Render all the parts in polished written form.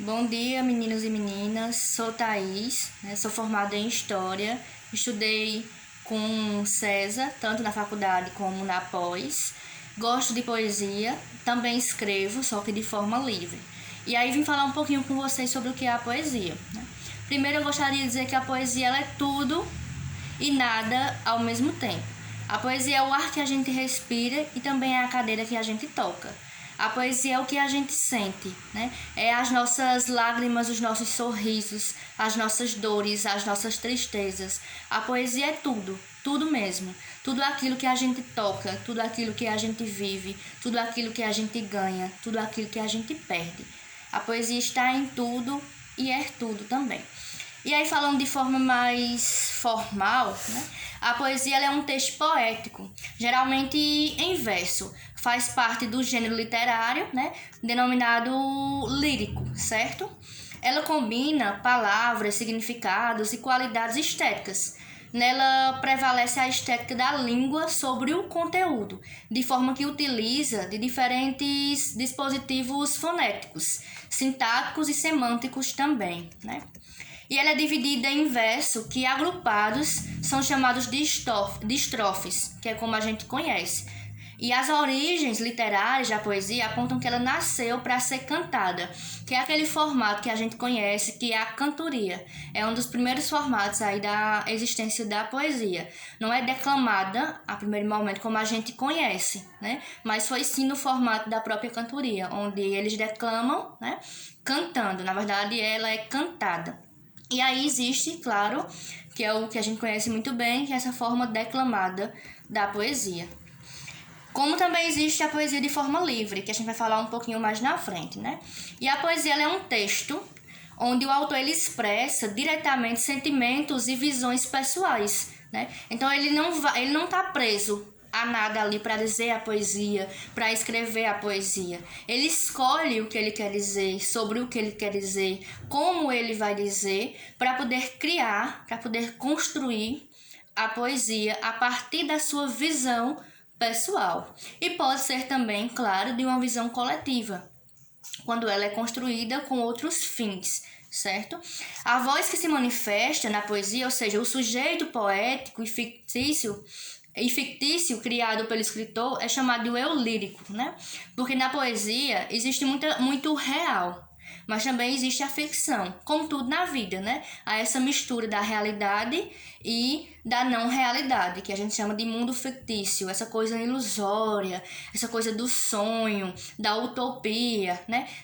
Bom dia, meninos e meninas. Sou Thaís, sou formada em História. Estudei com César, tanto na faculdade como na pós. Gosto de poesia, também escrevo, só que de forma livre. E aí vim falar um pouquinho com vocês sobre o que é a poesia. Primeiro eu gostaria de dizer que a poesia ela é tudo e nada ao mesmo tempo. A poesia é o ar que a gente respira e também é a cadeira que a gente toca. A poesia é o que a gente sente, né? É as nossas lágrimas, os nossos sorrisos, as nossas dores, as nossas tristezas. A poesia é tudo, tudo mesmo. Tudo aquilo que a gente toca, tudo aquilo que a gente vive, tudo aquilo que a gente ganha, tudo aquilo que a gente perde. A poesia está em tudo e é tudo também. E aí, falando de forma mais formal, a poesia ela é um texto poético, geralmente em verso. Faz parte do gênero literário, denominado lírico, certo? Ela combina palavras, significados e qualidades estéticas. Nela prevalece a estética da língua sobre o conteúdo, de forma que utiliza de diferentes dispositivos fonéticos, sintáticos e semânticos também, E ela é dividida em verso, que agrupados são chamados de estrofes, que é como a gente conhece. E as origens literárias da poesia apontam que ela nasceu para ser cantada, que é aquele formato que a gente conhece, que é a cantoria. É um dos primeiros formatos aí da existência da poesia. Não é declamada, a primeiro momento, como a gente conhece, Mas foi sim no formato da própria cantoria, onde eles declamam, cantando. Na verdade, ela é cantada. E aí existe, claro, que é o que a gente conhece muito bem, que é essa forma declamada da poesia. Como também existe a poesia de forma livre, que a gente vai falar um pouquinho mais na frente, E a poesia ela é um texto onde o autor ele expressa diretamente sentimentos e visões pessoais, Então ele não está preso a nada ali para dizer a poesia, para escrever a poesia. Ele escolhe o que ele quer dizer, sobre o que ele quer dizer, como ele vai dizer, para poder criar, para poder construir a poesia a partir da sua visão pessoal. E pode ser também, claro, de uma visão coletiva, quando ela é construída com outros fins, certo? A voz que se manifesta na poesia, ou seja, o sujeito poético e fictício criado pelo escritor é chamado de eu lírico, Porque na poesia existe muito real, mas também existe a ficção, como tudo na vida, Há essa mistura da realidade e da não realidade, que a gente chama de mundo fictício, essa coisa ilusória, essa coisa do sonho, da utopia,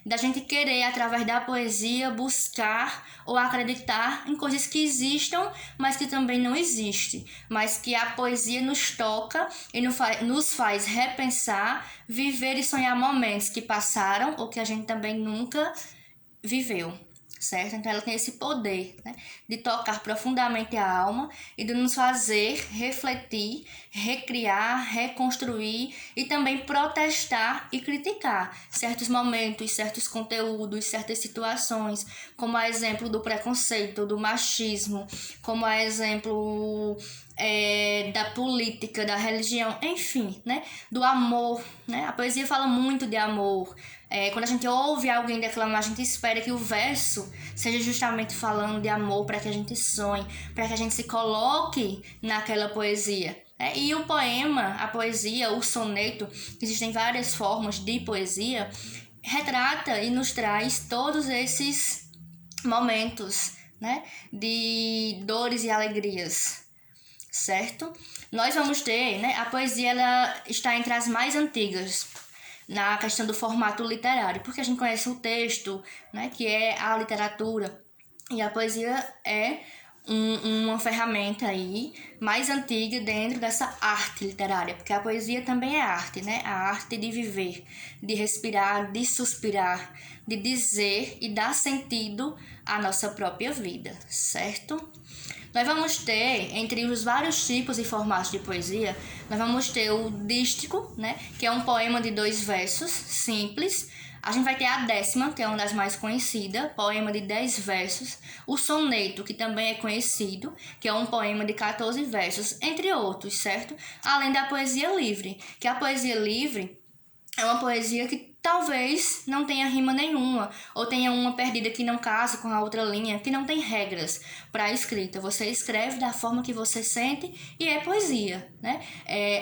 Da gente querer, através da poesia, buscar ou acreditar em coisas que existam, mas que também não existem, mas que a poesia nos toca e nos faz repensar, viver e sonhar momentos que passaram ou que a gente também nunca viveu, certo? Então ela tem esse poder, de tocar profundamente a alma e de nos fazer refletir, recriar, reconstruir e também protestar e criticar certos momentos, certos conteúdos, certas situações, como a exemplo do preconceito, do machismo, como a exemplo da política, da religião, enfim, do amor, A poesia fala muito de amor. Quando a gente ouve alguém declamar, a gente espera que o verso seja justamente falando de amor, para que a gente sonhe, para que a gente se coloque naquela poesia. E o poema, a poesia, o soneto, existem várias formas de poesia, retrata e nos traz todos esses momentos, de dores e alegrias, certo? Nós vamos ter, a poesia ela está entre as mais antigas, na questão do formato literário, porque a gente conhece o texto, que é a literatura, e a poesia é uma ferramenta aí mais antiga dentro dessa arte literária, porque a poesia também é arte, A arte de viver, de respirar, de suspirar, de dizer e dar sentido à nossa própria vida, certo? Nós vamos ter, entre os vários tipos e formatos de poesia, nós vamos ter o dístico, que é um poema de 2 versos, simples. A gente vai ter a décima, que é uma das mais conhecidas, poema de 10 versos. O soneto, que também é conhecido, que é um poema de 14 versos, entre outros, certo? Além da poesia livre, que a poesia livre é uma poesia que talvez não tenha rima nenhuma, ou tenha uma perdida que não casa com a outra linha, que não tem regras para a escrita. Você escreve da forma que você sente e é poesia, né?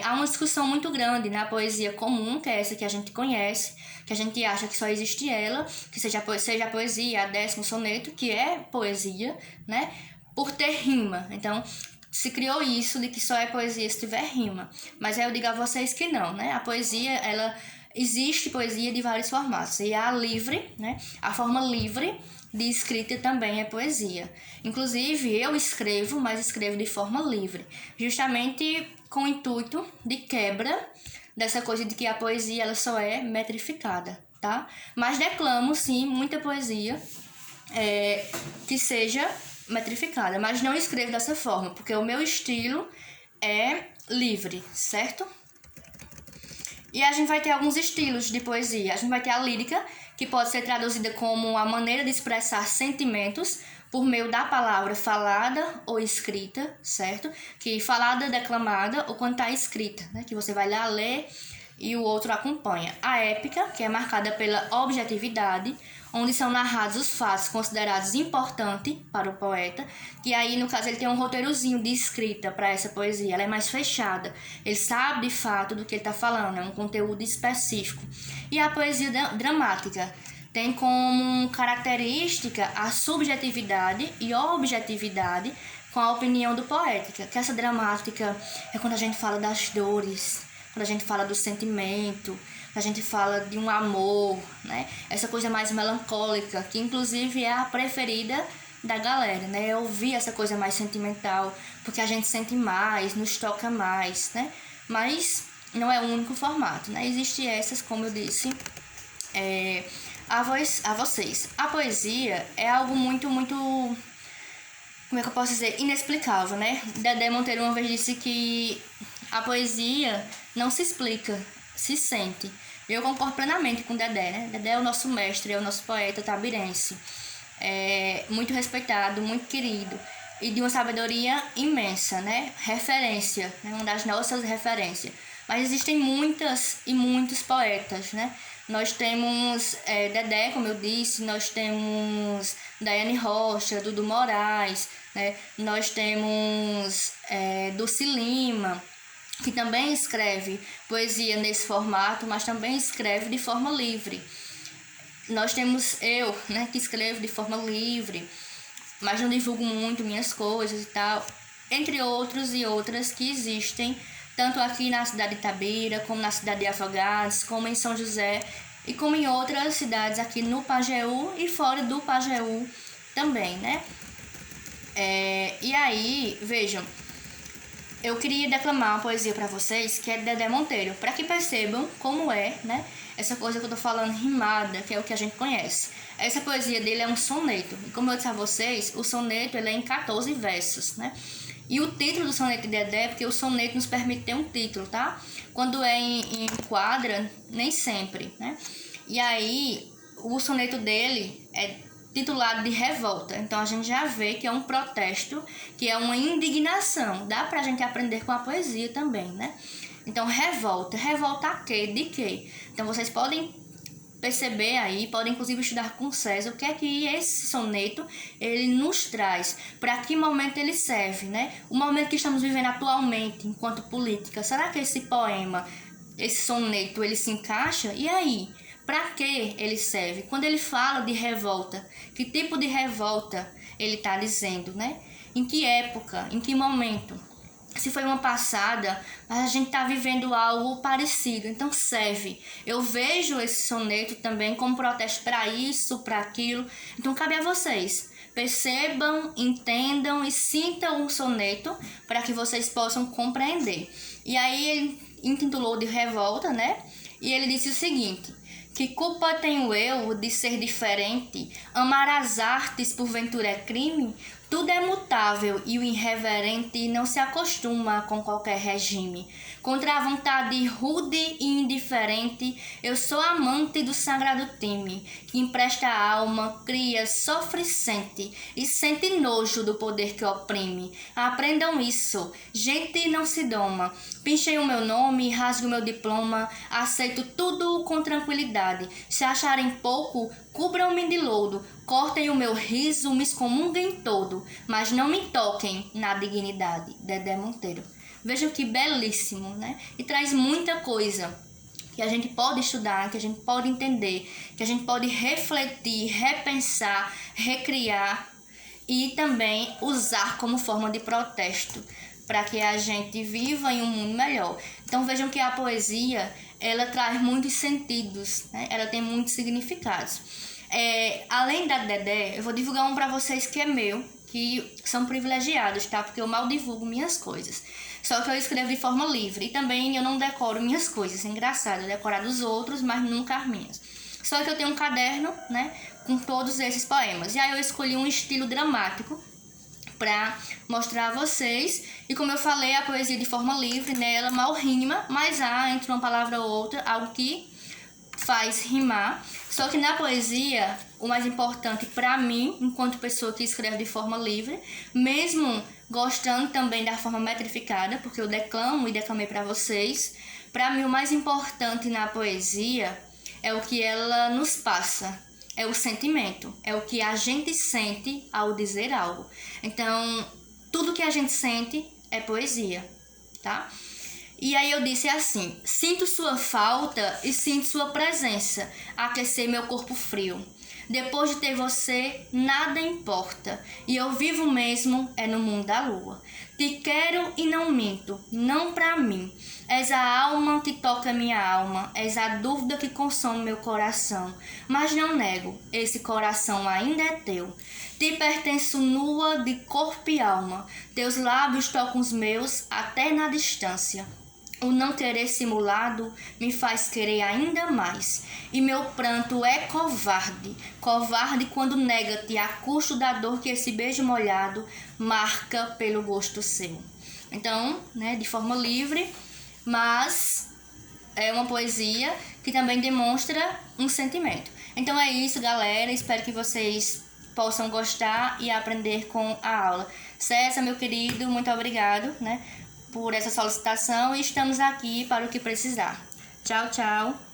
Há uma discussão muito grande na poesia comum, que é essa que a gente conhece, que a gente acha que só existe ela, que seja a poesia, a 10º soneto, que é poesia, né? Por ter rima. Então, se criou isso de que só é poesia se tiver rima. Mas aí eu digo a vocês que não, né? A poesia, ela existe poesia de vários formatos. E a livre, né? A forma livre de escrita também é poesia. Inclusive, eu escrevo, mas escrevo de forma livre. Justamente com o intuito de quebra dessa coisa de que a poesia ela só é metrificada, tá? Mas declamo, sim, muita poesia que seja metrificada, mas não escrevo dessa forma, porque o meu estilo é livre, certo? E a gente vai ter alguns estilos de poesia. A gente vai ter a lírica, que pode ser traduzida como a maneira de expressar sentimentos por meio da palavra falada ou escrita, certo? Que falada, declamada, ou quando está escrita, né? Que você vai lá ler e o outro acompanha. A épica, que é marcada pela objetividade, onde são narrados os fatos considerados importantes para o poeta, que aí, no caso, ele tem um roteirozinho de escrita para essa poesia, ela é mais fechada, ele sabe de fato do que ele está falando, é um conteúdo específico. E a poesia dramática tem como característica a subjetividade e objetividade com a opinião do poeta, que essa dramática é quando a gente fala das dores, quando a gente fala do sentimento, a gente fala de um amor, né? Essa coisa mais melancólica, que inclusive é a preferida da galera, né? Eu ouvi essa coisa mais sentimental, porque a gente sente mais, nos toca mais, né? Mas não é o único formato, né? Existem essas, como eu disse, a vocês. A poesia é algo muito, como é que eu posso dizer? Inexplicável, né? Dedé Monteiro uma vez disse que a poesia não se explica, se sente. Eu concordo plenamente com o Dedé, né? Dedé é o nosso mestre, é o nosso poeta tabirense. Muito respeitado, muito querido. E de uma sabedoria imensa, né? Referência, né? Uma das nossas referências. Mas existem muitas e muitos poetas, né? Nós temos Dedé, como eu disse, nós temos Daiane Rocha, Dudu Moraes, né? Nós temos Dulce Lima, que também escreve poesia nesse formato, mas também escreve de forma livre. Nós temos eu, né, que escrevo de forma livre, mas não divulgo muito minhas coisas e tal, entre outros e outras que existem, tanto aqui na cidade de Itabira, como na cidade de Afogados, como em São José, e como em outras cidades aqui no Pajeú e fora do Pajeú também, né? E aí, vejam, eu queria declamar uma poesia para vocês, que é de Dedé Monteiro, para que percebam como é, né, essa coisa que eu tô falando rimada, que é o que a gente conhece. Essa poesia dele é um soneto. E como eu disse a vocês, o soneto ele é em 14 versos, né? E o título do soneto de Dedé é porque o soneto nos permite ter um título, tá? Quando é em quadra, nem sempre, né? E aí, o soneto dele é titulado de Revolta. Então a gente já vê que é um protesto, que é uma indignação. Dá pra gente aprender com a poesia também, né? Então, revolta. Revolta a quê? De quê? Então vocês podem perceber aí, podem inclusive estudar com César o que é que esse soneto ele nos traz, para que momento ele serve, né? O momento que estamos vivendo atualmente enquanto política. Será que esse poema, esse soneto, ele se encaixa? E aí? Para que ele serve? Quando ele fala de revolta, que tipo de revolta ele está dizendo, né? Em que época? Em que momento? Se foi uma passada, mas a gente está vivendo algo parecido, então serve. Eu vejo esse soneto também como protesto para isso, para aquilo. Então cabe a vocês. Percebam, entendam e sintam o soneto para que vocês possam compreender. E aí ele intitulou de Revolta, né? E ele disse o seguinte: que culpa tenho eu de ser diferente? Amar as artes porventura é crime? Tudo é mutável e o irreverente não se acostuma com qualquer regime. Contra a vontade rude e indiferente, eu sou amante do sagrado time, que empresta a alma, cria, sofre e sente nojo do poder que oprime. Aprendam isso, gente não se doma. Pinchem o meu nome, rasgue o meu diploma, aceito tudo com tranquilidade. Se acharem pouco, cubram-me de lodo, cortem o meu riso, me excomunguem todo, mas não me toquem na dignidade. Dedé Monteiro. Vejam que belíssimo, né? E traz muita coisa que a gente pode estudar, que a gente pode entender, que a gente pode refletir, repensar, recriar e também usar como forma de protesto para que a gente viva em um mundo melhor. Então vejam que a poesia, ela traz muitos sentidos, né? Ela tem muitos significados. Além da Dedé, eu vou divulgar um para vocês que é meu, que são privilegiados, tá? Porque eu mal divulgo minhas coisas. Só que eu escrevo de forma livre. E também eu não decoro minhas coisas. É engraçado, eu decoro dos outros, mas nunca as minhas. Só que eu tenho um caderno, né? Com todos esses poemas. E aí eu escolhi um estilo dramático para mostrar a vocês. E como eu falei, a poesia de forma livre, né? Ela mal rima, mas há entre uma palavra ou outra algo que faz rimar. Só que na poesia, o mais importante para mim, enquanto pessoa que escreve de forma livre, mesmo gostando também da forma metrificada, porque eu declamo e declamei para vocês, para mim o mais importante na poesia é o que ela nos passa, é o sentimento, é o que a gente sente ao dizer algo. Então, tudo que a gente sente é poesia, tá? E aí eu disse assim: sinto sua falta e sinto sua presença aquecer meu corpo frio. Depois de ter você, nada importa, e eu vivo mesmo é no mundo da lua. Te quero e não minto, não pra mim. És a alma que toca minha alma, és a dúvida que consome meu coração. Mas não nego, esse coração ainda é teu. Te pertenço nua de corpo e alma, teus lábios tocam os meus até na distância. O não querer simulado me faz querer ainda mais. E meu pranto é covarde, covarde quando nega-te a custo da dor que esse beijo molhado marca pelo gosto seu. Então, né, de forma livre, mas é uma poesia que também demonstra um sentimento. Então é isso, galera. Espero que vocês possam gostar e aprender com a aula. César, meu querido, muito obrigado, né, por essa solicitação e estamos aqui para o que precisar. Tchau, tchau.